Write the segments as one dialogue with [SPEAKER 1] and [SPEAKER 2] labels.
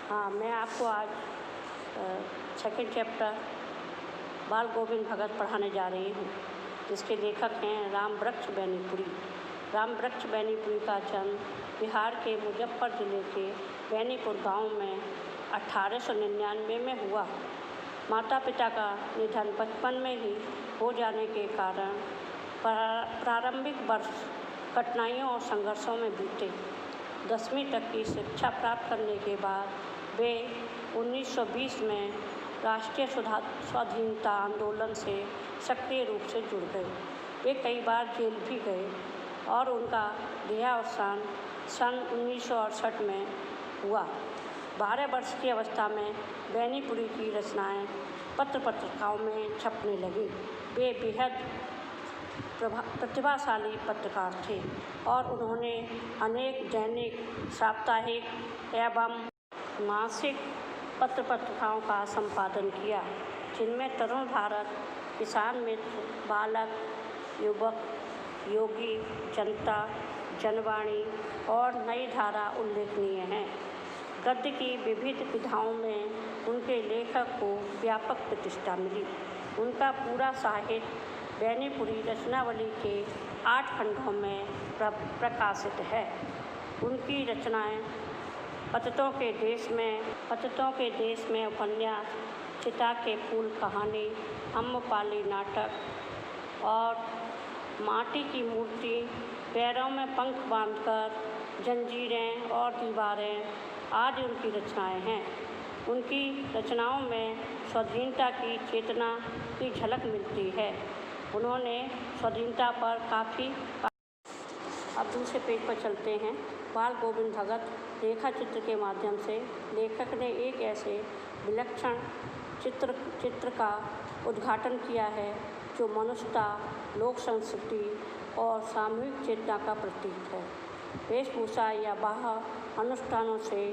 [SPEAKER 1] हाँ, मैं आपको आज सेकंड चैप्टर बाल गोविंद भगत पढ़ाने जा रही हूँ, जिसके लेखक हैं राम वृक्ष बैनीपुरी। राम वृक्ष बैनीपुरी का जन्म बिहार के मुजफ्फर जिले के बैनीपुर गांव में 1899 में हुआ। माता पिता का निधन बचपन में ही हो जाने के कारण प्रारंभिक वर्ष कठिनाइयों और संघर्षों में बीते। 10वीं तक की शिक्षा प्राप्त करने के बाद वे 1920 में राष्ट्रीय स्वाधीनता आंदोलन से सक्रिय रूप से जुड़ गए। वे कई बार जेल भी गए और उनका देहावसान सन 1968 में हुआ। 12 वर्ष की अवस्था में बैनीपुरी की रचनाएं पत्र पत्रिकाओं में छपने लगी। वे बेहद प्रतिभाशाली पत्रकार थे और उन्होंने अनेक दैनिक, साप्ताहिक एवं मासिक पत्र पत्रिकाओं का संपादन किया, जिनमें तरुण भारत, किसान मित्र, बालक, युवक, योगी, जनता, जनवाणी और नई धारा उल्लेखनीय हैं। गद्य की विविध विधाओं में उनके लेखक को व्यापक प्रतिष्ठा मिली। उनका पूरा साहित्य बैनीपुरी रचनावली के 8 खंडों में प्रकाशित है। उनकी रचनाएं पतितों के देश में उपन्यास, चिता के फूल कहानी, अम्रपाली नाटक और माटी की मूर्ति, पैरों में पंख बांधकर, जंजीरें और दीवारें आदि उनकी रचनाएं हैं। उनकी रचनाओं में स्वाधीनता की चेतना की झलक मिलती है। उन्होंने स्वाधीनता पर काफ़ी। अब दूसरे पेज पर चलते हैं। बाल गोविंद भगत रेखा चित्र के माध्यम से लेखक ने एक ऐसे विलक्षण चित्र का उद्घाटन किया है जो मनुष्यता, लोक संस्कृति और सामूहिक चेतना का प्रतीक है। वेशभूषा या बाह्य अनुष्ठानों से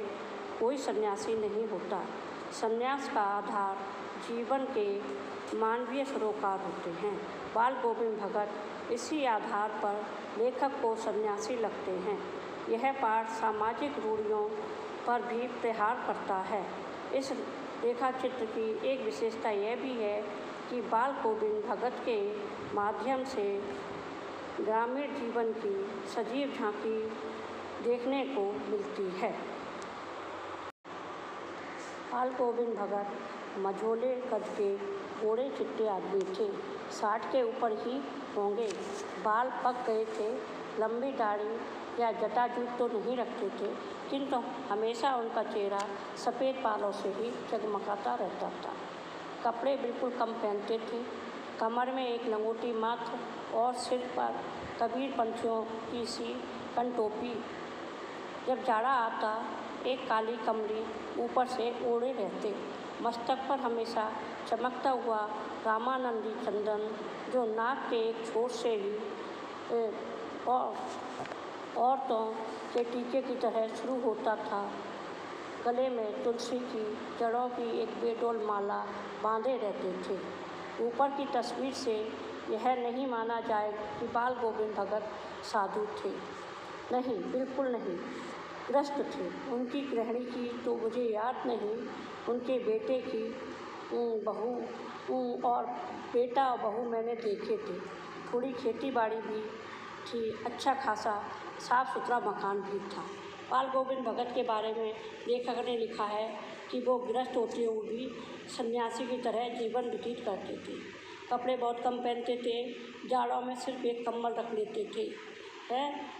[SPEAKER 1] कोई सन्यासी नहीं होता। सन्यास का आधार जीवन के मानवीय सरोकार होते हैं। बाल गोविंद भगत इसी आधार पर लेखक को सन्यासी लगते हैं। यह पाठ सामाजिक रूढ़ियों पर भी प्रहार करता है। इस रेखाचित्र की एक विशेषता यह भी है कि बाल गोविंद भगत के माध्यम से ग्रामीण जीवन की सजीव झांकी देखने को मिलती है। बाल गोविंद भगत मझोले कद के गोरे चिट्टे आदमी थे। 60 के ऊपर ही होंगे। बाल पक गए थे। लंबी दाढ़ी या जटाजूट तो नहीं रखते थे, किंतु हमेशा उनका चेहरा सफ़ेद बालों से ही जगमगाता रहता था। कपड़े बिल्कुल कम पहनते थे। कमर में एक लंगोटी मात्र और सिर पर कबीर पंथियों की सी कंटोपी। जब जाड़ा आता, एक काली कमली ऊपर से ओढ़े रहते। मस्तक पर हमेशा चमकता हुआ रामानंदी चंदन, जो नाक के एक छोर से ही औरतों के टीके की तरह शुरू होता था। गले में तुलसी की जड़ों की एक बेडोल माला बांधे रहते थे। ऊपर की तस्वीर से यह नहीं माना जाए कि बाल गोविंद भगत साधु थे। नहीं, बिल्कुल नहीं, ग्रस्त थे। उनकी गृहिणी की तो मुझे याद नहीं। उनके बेटे की बहू और बेटा और बहू मैंने देखे थे। थोड़ी खेती बाड़ी भी थी। अच्छा खासा साफ सुथरा मकान भी था। बाल गोविंद भगत के बारे में लेखक ने लिखा है कि वो गृहस्थ होते हुए भी सन्यासी की तरह जीवन व्यतीत करते थे। कपड़े बहुत कम पहनते थे। जाड़ों में सिर्फ एक कंबल रख लेते थे।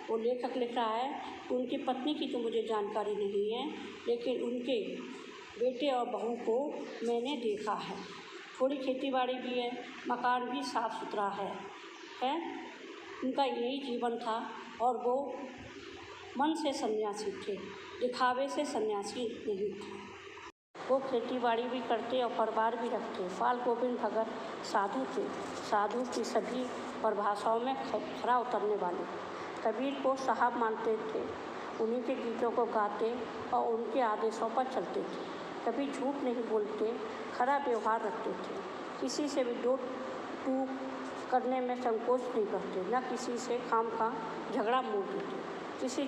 [SPEAKER 1] वो लेखक लिख रहा है कि उनकी पत्नी की तो मुझे जानकारी नहीं है, लेकिन उनके बेटे और बहू को मैंने देखा है। थोड़ी खेतीबाड़ी भी है। मकान भी साफ़ सुथरा है। उनका यही जीवन था और वो मन से सन्यासी थे, दिखावे से सन्यासी नहीं थे। वो खेतीबाड़ी भी करते और परिवार भी रखते। बाल गोविंद भगत साधु थे। साधु की सभी परिभाषाओं में खरा उतरने वाले। कबीर को साहब मानते थे। उन्हीं के गीतों को गाते और उनके आदेशों पर चलते थे। कभी झूठ नहीं बोलते, खरा व्यवहार रखते थे। किसी से भी दो टूक करने में संकोच नहीं करते, न किसी से खामखा झगड़ा मोल देते। किसी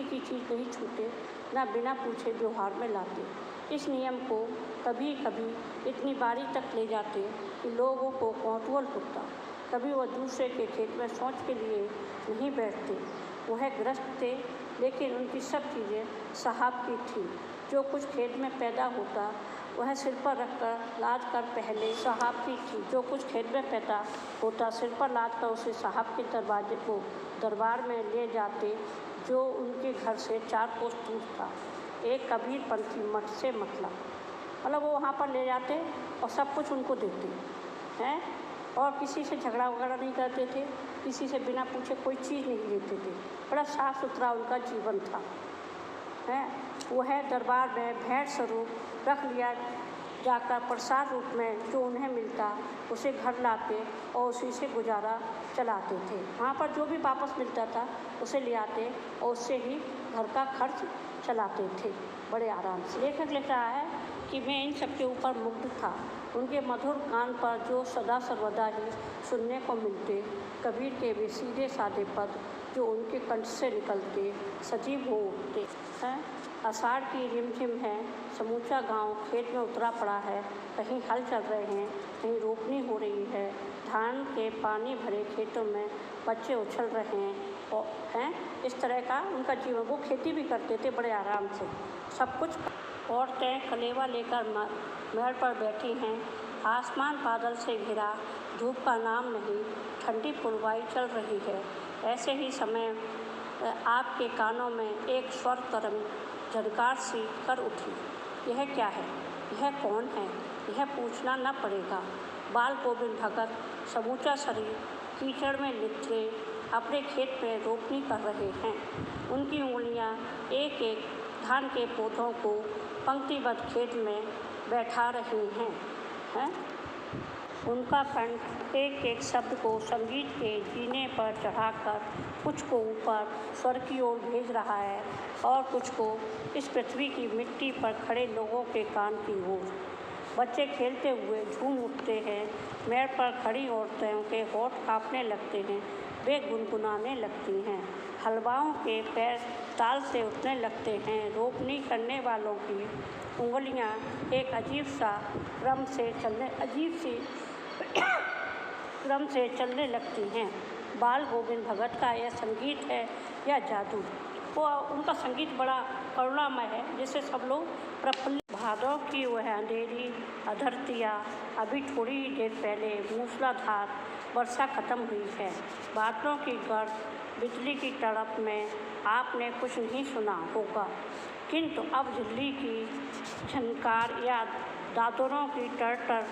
[SPEAKER 1] की चीज़ नहीं छूते, न बिना पूछे व्यवहार में लाते। इस नियम को कभी कभी इतनी बारी तक ले जाते कि लोगों को कौतूहल होता। कभी वह दूसरे के खेत में शौच के लिए नहीं बैठते। वह गृहस्थ थे, लेकिन उनकी सब चीज़ें साहब की थी। जो कुछ खेत में पैदा होता वह सिर पर रखकर लाद कर पहले साहब की थी। जो कुछ खेत में पैदा होता सिर पर लाद कर उसे साहब के दरवाजे को दरबार में ले जाते, जो उनके घर से 4 कोस दूर था। एक कबीर पंथी मठ से मतलब वो वहाँ पर ले जाते और सब कुछ उनको देते हैं, और किसी से झगड़ा वगड़ा नहीं करते थे, किसी से बिना पूछे कोई चीज़ नहीं लेते थे। बड़ा साफ सुथरा उनका जीवन था। वह दरबार में भेंट स्वरूप रख लिया जाकर प्रसाद रूप में जो उन्हें मिलता उसे घर लाते और उसी से गुजारा चलाते थे। वहाँ पर जो भी वापस मिलता था उसे ले आते और उससे ही घर का खर्च चलाते थे बड़े आराम से। लेखक लिख रहा है कि मैं इन सबके ऊपर मुग्ध था। उनके मधुर कान पर जो सदा सर्वदा ही सुनने को मिलते, कबीर के वे सीधे साधे पद जो उनके कंठ से निकलते सजीव हो उठते हैं। आषाढ़ की रिमझिम है, समूचा गांव खेत में उतरा पड़ा है। कहीं हल चल रहे हैं, कहीं रोपनी हो रही है। धान के पानी भरे खेतों में बच्चे उछल रहे हैं। इस तरह का उनका जीवन। वो खेती भी करते थे बड़े आराम से, सब कुछ। औरतें कलेवा लेकर मेड़ पर बैठी हैं। आसमान बादल से घिरा, धूप का नाम नहीं, ठंडी पुरवाई चल रही है। ऐसे ही समय आपके कानों में एक स्वर तरंग झनकार सी कर उठी। यह क्या है? यह कौन है? यह पूछना न पड़ेगा। बाल गोविंद भगत समूचा शरीर कीचड़ में लिपटे अपने खेत में रोपनी कर रहे हैं। उनकी उंगलियां एक एक धान के पौधों को पंक्तिबद्ध खेत में बैठा रही हैं। उनका कंठ एक एक शब्द को संगीत के जीने पर चढ़ाकर कुछ को ऊपर स्वर की ओर भेज रहा है और कुछ को इस पृथ्वी की मिट्टी पर खड़े लोगों के कान की ओर। बच्चे खेलते हुए झूम उठते हैं। मेड़ पर खड़ी औरतों के होठ कांपने लगते हैं। वे गुनगुनाने लगती हैं। हलवाओं के पैर ताल से उठने लगते हैं। रोपनी करने वालों की उंगलियां एक अजीब क्रम से चलने लगती हैं। बाल गोविंद भगत का यह संगीत है या जादू? वो उनका संगीत बड़ा करुणामय है, जिससे सब लोग प्रफुल्लित। भादों की वह अंधेरी अधरतिया अभी थोड़ी ही देर पहले मूसलाधार वर्षा खत्म हुई है। बादलों की गर्द, बिजली की तड़प में आपने कुछ नहीं सुना होगा, किंतु अब झिल्ली की झनकार या दादरों की टरटर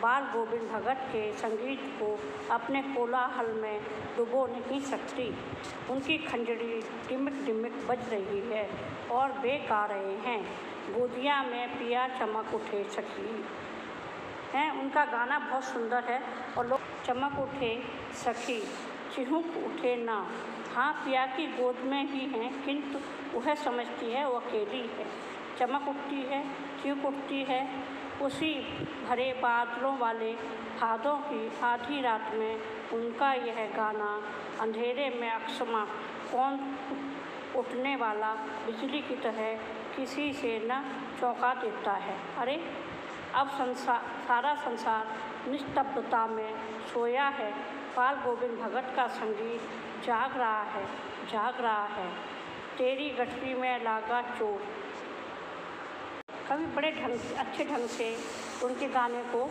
[SPEAKER 1] बाल गोविंद भगत के संगीत को अपने कोलाहल में डुबो नहीं सकती। उनकी खंजरी डिमिक डिमिक बज रही है और वे गा रहे हैं, गोदिया में पिया चमक उठे सखी। उनका गाना बहुत सुंदर है और लोग चमक उठे सखी, चिहुक उठे ना। हाँ, पिया की गोद में ही हैं, किंतु वह समझती है वो अकेली है। चमक उठती है, चिहुक उठती है। उसी भरे बादलों वाले भादों की आधी रात में उनका यह गाना अंधेरे में अकस्मात कौन उठने वाला बिजली की तरह किसी से न चौंका देता है। अरे, अब सारा संसार निस्तब्धता में सोया है। बाल गोविंद भगत का संगीत जाग रहा है। तेरी गठरी में लागा चोर। कवि बड़े अच्छे ढंग से उनके गाने को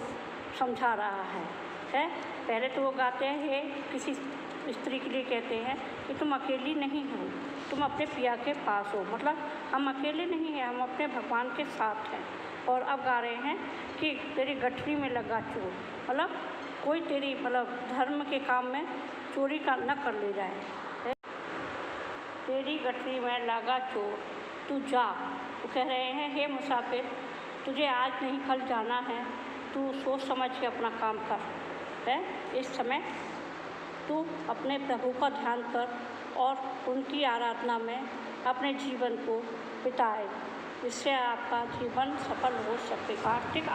[SPEAKER 1] समझा रहा है। पहले तो वो गाते हैं, ये किसी स्त्री के लिए कहते हैं कि तुम अकेली नहीं हो, तुम अपने पिया के पास हो। मतलब हम अकेले नहीं हैं, हम अपने भगवान के साथ हैं। और अब गा रहे हैं कि तेरी गठरी में लगा चोर, मतलब कोई तेरी धर्म के काम में चोरी का न कर ले जाए। तेरी गठरी में लगा चोर, तू जा। वो कह रहे हैं, हे मुसाफिर, तुझे आज नहीं कल जाना है, तू सोच समझ के अपना काम कर। इस समय तू अपने प्रभु का ध्यान कर और उनकी आराधना में अपने जीवन को बिताए, जिससे आपका जीवन सफल हो सके। कार्तिक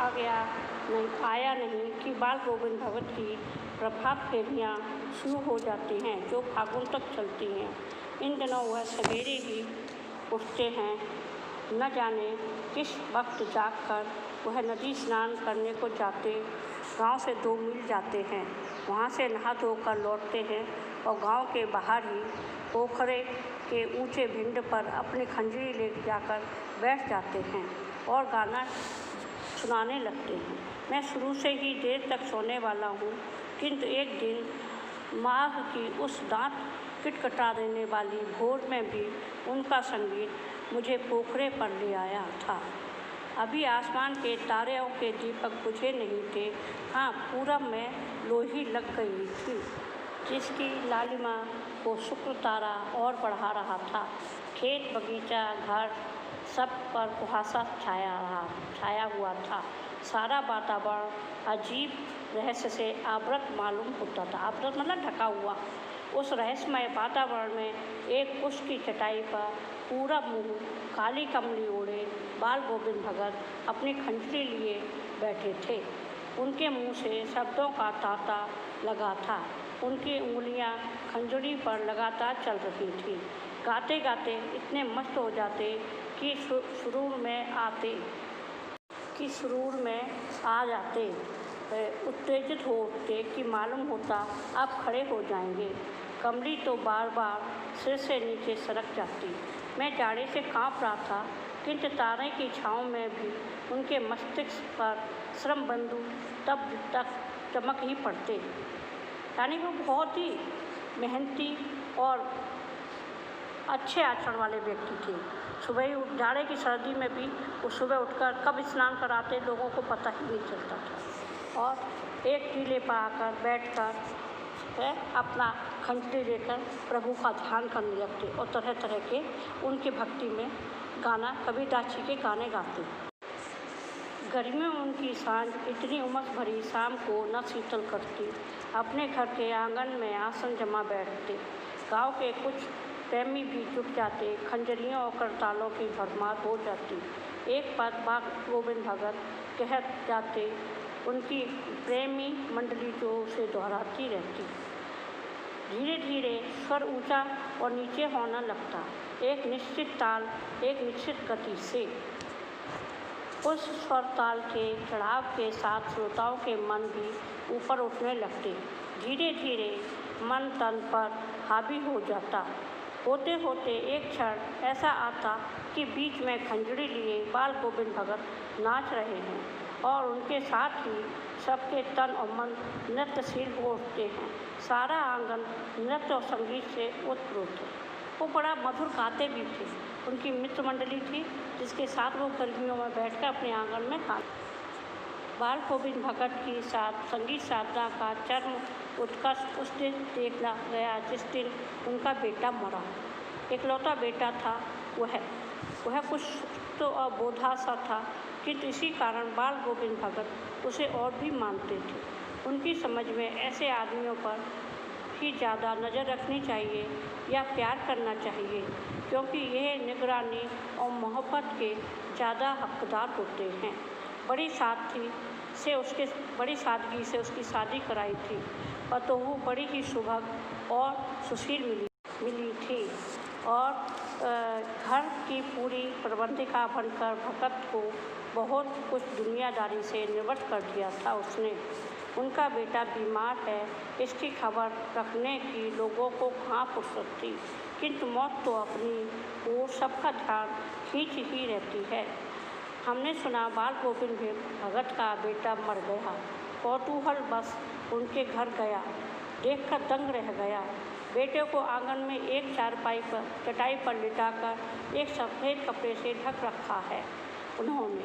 [SPEAKER 1] आया नहीं कि बाल गोविंद भगत की प्रभात फेरियाँ शुरू हो जाती हैं, जो फागुन तक चलती हैं। इन दिनों वह सवेरे ही उठते हैं न जाने किस वक्त जागकर वह नदी स्नान करने को जाते। गांव से 2 मील जाते हैं, वहां से नहा धोकर लौटते हैं और गांव के बाहर ही पोखरे के ऊंचे भिंड पर अपनी खंजरी ले जाकर बैठ जाते हैं और गाना सुनाने लगते हैं। मैं शुरू से ही देर तक सोने वाला हूँ, किंतु एक दिन माघ की उस दांत किटकिटा देने वाली भोर में भी उनका संगीत मुझे पोखरे पर ले आया था। अभी आसमान के तारों के दीपक बुझे नहीं थे। हाँ, पूरब में लोही लग गई थी, जिसकी लालिमा को शुक्र तारा और बढ़ा रहा था। खेत, बगीचा, घर सब पर कुहासा छाया हुआ था। सारा वातावरण अजीब रहस्य से आवृत मालूम होता था। आवृत मतलब ढका हुआ। उस रहस्यमय वातावरण में एक कुश की चटाई पर पूरा मुँह काली कमली ओढ़े बाल गोविंद भगत अपनी खंजरी लिए बैठे थे। उनके मुंह से शब्दों का तांता लगा था। उनकी उंगलियां खंजरी पर लगातार चल रही थीं। गाते गाते इतने मस्त हो जाते कि सुरूर में आ जाते, उत्तेजित हो उठते कि मालूम होता अब खड़े हो जाएंगे। कमली तो बार बार सिर से नीचे सरक जाती। मैं जाड़े से काँप रहा था, किंतु तारे की छाँव में भी उनके मस्तिष्क पर श्रम बंधु तब तक चमक ही पड़ते। यानी वो बहुत ही मेहनती और अच्छे आचरण वाले व्यक्ति थे। सुबह जाड़े की सर्दी में भी वो सुबह उठकर कब स्नान कराते लोगों को पता ही नहीं चलता था और एक टीले पर आकर बैठकर अपना खंजरी लेकर प्रभु का ध्यान करने लगते और तरह तरह के उनके भक्ति में गाना कबीरदास जी के गाने गाते। गर्मियों में उनकी सांझ इतनी उमस भरी शाम को न शीतल करती। अपने घर के आंगन में आसन जमा बैठते। गांव के कुछ प्रेमी भी जुट जाते। खंजरियों और करतालों की भरमार हो जाती। एक बात बाल गोविंद भगत कह जाते, उनकी प्रेमी मंडली जो उसे दोहराती रहती। धीरे धीरे स्वर ऊंचा और नीचे होने लगता, एक निश्चित ताल, एक निश्चित गति से। उस स्वर ताल के चढ़ाव के साथ श्रोताओं के मन भी ऊपर उठने लगते। धीरे धीरे मन तन पर हावी हो जाता। होते होते एक क्षण ऐसा आता कि बीच में खंजरी लिए बाल गोविंद भगत नाच रहे हैं और उनके साथ ही सबके तन और मन नृत्यशील हो उठते हैं। सारा आंगन नृत्य और संगीत से ओतप्रोत है। वो बड़ा मधुर गाते भी थे। उनकी मित्र मंडली थी जिसके साथ वो गर्मियों में बैठकर अपने आंगन में गाते। बाल गोविंद भगत की संगीत साधना का चरम उत्कर्ष उस दिन देखा गया जिस दिन उनका बेटा मरा। इकलौता बेटा था वह कुछ तो अबोधा सा था, किंतु इसी कारण बाल गोविंद भगत उसे और भी मानते थे। उनकी समझ में ऐसे आदमियों पर ही ज़्यादा नज़र रखनी चाहिए या प्यार करना चाहिए, क्योंकि यह निगरानी और मोहब्बत के ज़्यादा हकदार होते हैं। बड़ी सादगी से उसकी शादी कराई थी। पतोहू बड़ी ही सुभग और सुशील मिली थी और घर की पूरी प्रबंधिका बनकर भगत को बहुत कुछ दुनियादारी से निवृत्त कर दिया था उसने। उनका बेटा बीमार है, इसकी खबर रखने की लोगों को कहाँ फुर्सत थी, किंतु मौत तो अपनी ओर सबका ध्यान खींच ही रहती है। हमने सुना बाल गोविंद भगत का बेटा मर गया। कौतूहल बस उनके घर गया, देखकर दंग रह गया। बेटे को आंगन में एक चटाई पर लिटाकर एक सफ़ेद कपड़े से ढक रखा है उन्होंने।